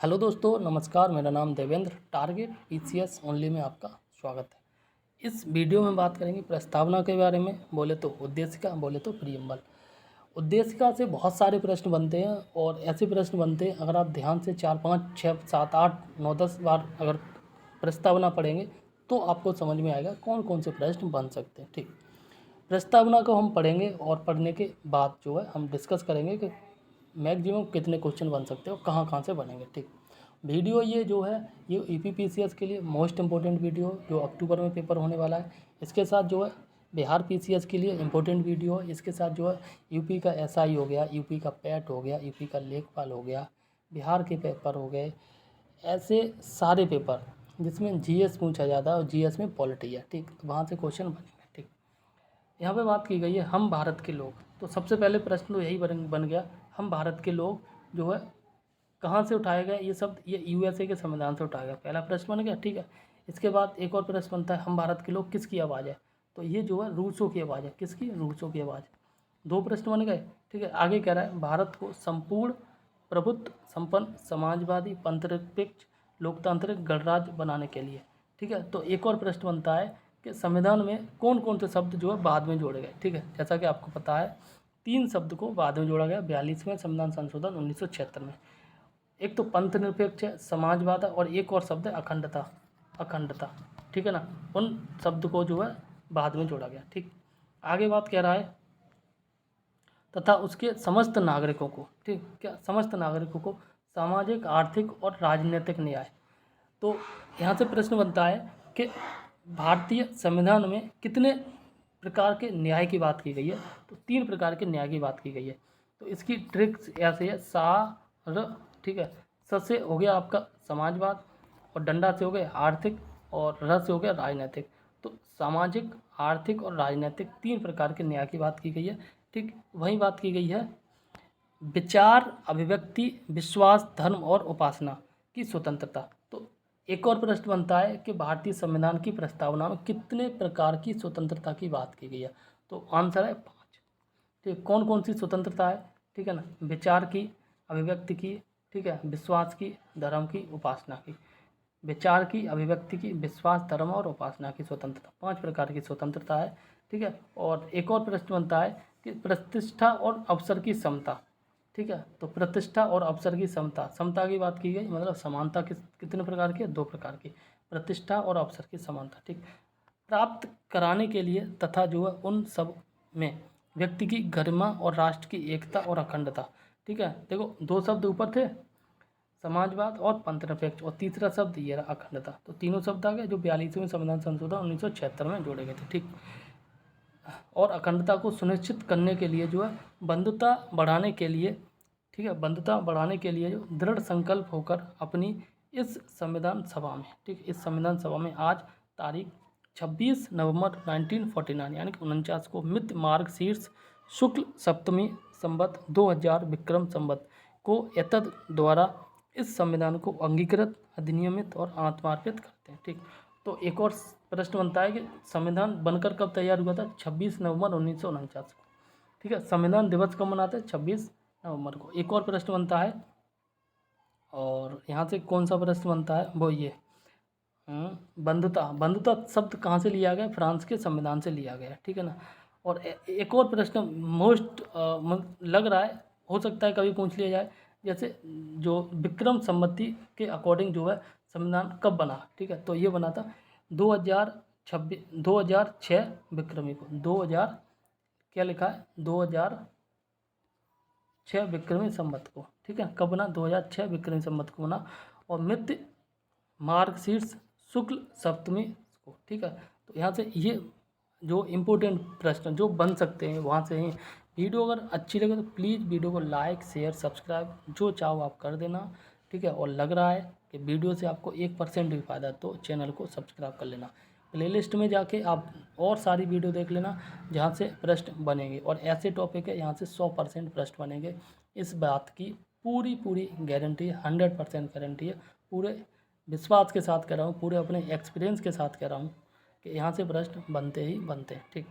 Hello दोस्तों, नमस्कार। मेरा नाम देवेंद्र, टारगेट पीसीएस ओनली में आपका स्वागत है। इस वीडियो में बात करेंगे प्रस्तावना के बारे में। बोले तो उद्देशिका, बोले तो प्रियम्बल। उद्देशिका से बहुत सारे प्रश्न बनते हैं और ऐसे प्रश्न बनते हैं, अगर आप ध्यान से 4, 5, 6, 7, 8, 9, 10 बार अगर प्रस्तावना पढ़ेंगे तो आपको समझ में आएगा कौन कौन से प्रश्न बन सकते हैं। ठीक, प्रस्तावना को हम पढ़ेंगे और पढ़ने के बाद जो है हम डिस्कस करेंगे कि मैक्सिमम कितने क्वेश्चन बन सकते हैं और कहाँ कहाँ से बनेंगे। ठीक, वीडियो ये जो है ये ईपीपीसीएस के लिए मोस्ट इम्पोर्टेंट वीडियो जो अक्टूबर में पेपर होने वाला है। इसके साथ जो है बिहार पीसीएस के लिए इम्पोर्टेंट वीडियो है। इसके साथ जो है यूपी का एसआई हो गया, यूपी का पैट हो गया, यूपी का लेखपाल हो गया, बिहार के पेपर हो गए, ऐसे सारे पेपर जिसमें जीएस पूछा जाता है और जीएस में पॉलिटी है। ठीक, तो वहाँ से क्वेश्चन बनेंगे। ठीक, यहाँ पे बात की गई है हम भारत के लोग, तो सबसे पहले प्रश्न तो यही बन गया, हम भारत के लोग जो है कहाँ से उठाया गया ये शब्द। ये यूएसए के संविधान से उठाया गया, पहला प्रश्न बन गया। ठीक है, इसके बाद एक और प्रश्न बनता है हम भारत के लोग किसकी आवाज़ है, तो ये जो है रूसों की आवाज़ है। किसकी? रूसों की आवाज़। दो प्रश्न बन गए। ठीक है, आगे कह रहा है भारत को संपूर्ण प्रभुत्व संपन्न समाजवादी पंथनिरपेक्ष लोकतांत्रिक गणराज्य बनाने के लिए। ठीक है, तो एक और प्रश्न बनता है कि संविधान में कौन कौन से शब्द जो है बाद में जोड़े गए। ठीक है, जैसा कि आपको पता है 3 शब्द को बाद में जोड़ा गया 42वें संविधान संशोधन 1976 में। एक तो पंथ निरपेक्ष है, समाजवाद है, और एक और शब्द है अखंडता। अखंडता, ठीक है ना, उन शब्द को जो है बाद में जोड़ा गया। ठीक, आगे बात कह रहा है तथा उसके समस्त नागरिकों को, ठीक क्या, समस्त नागरिकों को सामाजिक, आर्थिक और राजनीतिक न्याय। तो यहाँ से प्रश्न बनता है कि भारतीय संविधान में कितने प्रकार के न्याय की बात की गई है, तो 3 प्रकार के न्याय की बात की गई है। तो इसकी ट्रिक्स ऐसे है, ठीक है, स से हो गया आपका समाजवाद, और डंडा से हो गया आर्थिक, और र से हो गया राजनीतिक। तो सामाजिक, आर्थिक और राजनीतिक 3 प्रकार के न्याय की बात की गई है। ठीक, वहीं बात की गई है विचार, अभिव्यक्ति, विश्वास, धर्म और उपासना की स्वतंत्रता। तो एक और प्रश्न बनता है कि भारतीय संविधान की प्रस्तावना में कितने प्रकार की स्वतंत्रता की बात की गई है, तो आंसर है 5। ठीक, कौन कौन सी स्वतंत्रता है? ठीक है ना, विचार की, अभिव्यक्ति की, ठीक है, विश्वास की, धर्म की, उपासना की। विचार की, अभिव्यक्ति की, विश्वास, धर्म और उपासना की स्वतंत्रता, 5 प्रकार की स्वतंत्रता है। ठीक है, और एक और प्रश्न बनता है कि प्रतिष्ठा और अवसर की समता। ठीक है, तो प्रतिष्ठा और अवसर की समता, समता की बात की गई, मतलब समानता कितने प्रकार की है? 2 प्रकार की, प्रतिष्ठा और अवसर की समानता। ठीक, प्राप्त कराने के लिए तथा जो है उन सब में व्यक्ति की गरिमा और राष्ट्र की एकता और अखंडता। ठीक है, देखो 2 शब्द ऊपर थे, समाजवाद और पंथनिरपेक्ष, और तीसरा शब्द ये रहा अखंडता। तो तीनों शब्द आ गए जो 42वें संविधान संशोधन 1976 में जोड़े गए थे। ठीक, और अखंडता को सुनिश्चित करने के लिए जो है बंधुता बढ़ाने के लिए, ठीक है, बंधुता बढ़ाने के लिए जो दृढ़ संकल्प होकर अपनी इस संविधान सभा में, ठीक, इस संविधान सभा में आज तारीख 26 नवंबर 1949 यानी कि 49 को मित्र मार्ग शीर्ष शुक्ल सप्तमी संवत 2000 विक्रम संवत को एतद द्वारा इस संविधान को अंगीकृत, अधिनियमित और आत्मार्पित करते हैं। ठीक, तो एक और प्रश्न बनता है कि संविधान बनकर कब तैयार हुआ था? 26 नवंबर 1949 को। ठीक है, संविधान दिवस कब मनाते हैं? 26 नवंबर को। एक और प्रश्न बनता है, और यहाँ से कौन सा प्रश्न बनता है वो ये बंधुता। बंधुता शब्द कहाँ से लिया गया? फ्रांस के संविधान से लिया गया। ठीक है ना, और एक और प्रश्न मोस्ट लग रहा है, हो सकता है कभी पूछ लिया जाए, जैसे जो विक्रम संवत्ति के अकॉर्डिंग जो है संविधान कब बना। ठीक है, तो ये बना था 2006 विक्रमी को। 2000 क्या लिखा है? 2006 विक्रमी संवत को। ठीक है, कब बना? 2006 विक्रमी संवत को बना, और मित्र मार्गशीर्ष शुक्ल सप्तमी को। ठीक है, तो यहाँ से ये जो इम्पोर्टेंट प्रश्न जो बन सकते हैं वहाँ से ही। वीडियो अगर अच्छी लगे तो प्लीज़ वीडियो को लाइक, शेयर, सब्सक्राइब जो चाहो आप कर देना। ठीक है, और लग रहा है कि वीडियो से आपको 1% भी फ़ायदा तो चैनल को सब्सक्राइब कर लेना। प्लेलिस्ट में जाके आप और सारी वीडियो देख लेना जहाँ से प्रश्न बनेंगे, और ऐसे टॉपिक है यहाँ से 100% प्रश्न बनेंगे। इस बात की पूरी गारंटी है, 100% गारंटी है। पूरे विश्वास के साथ कह रहा हूँ, पूरे अपने एक्सपीरियंस के साथ कह रहा हूँ कि यहाँ से प्रश्न बनते ही बनते हैं। ठीक।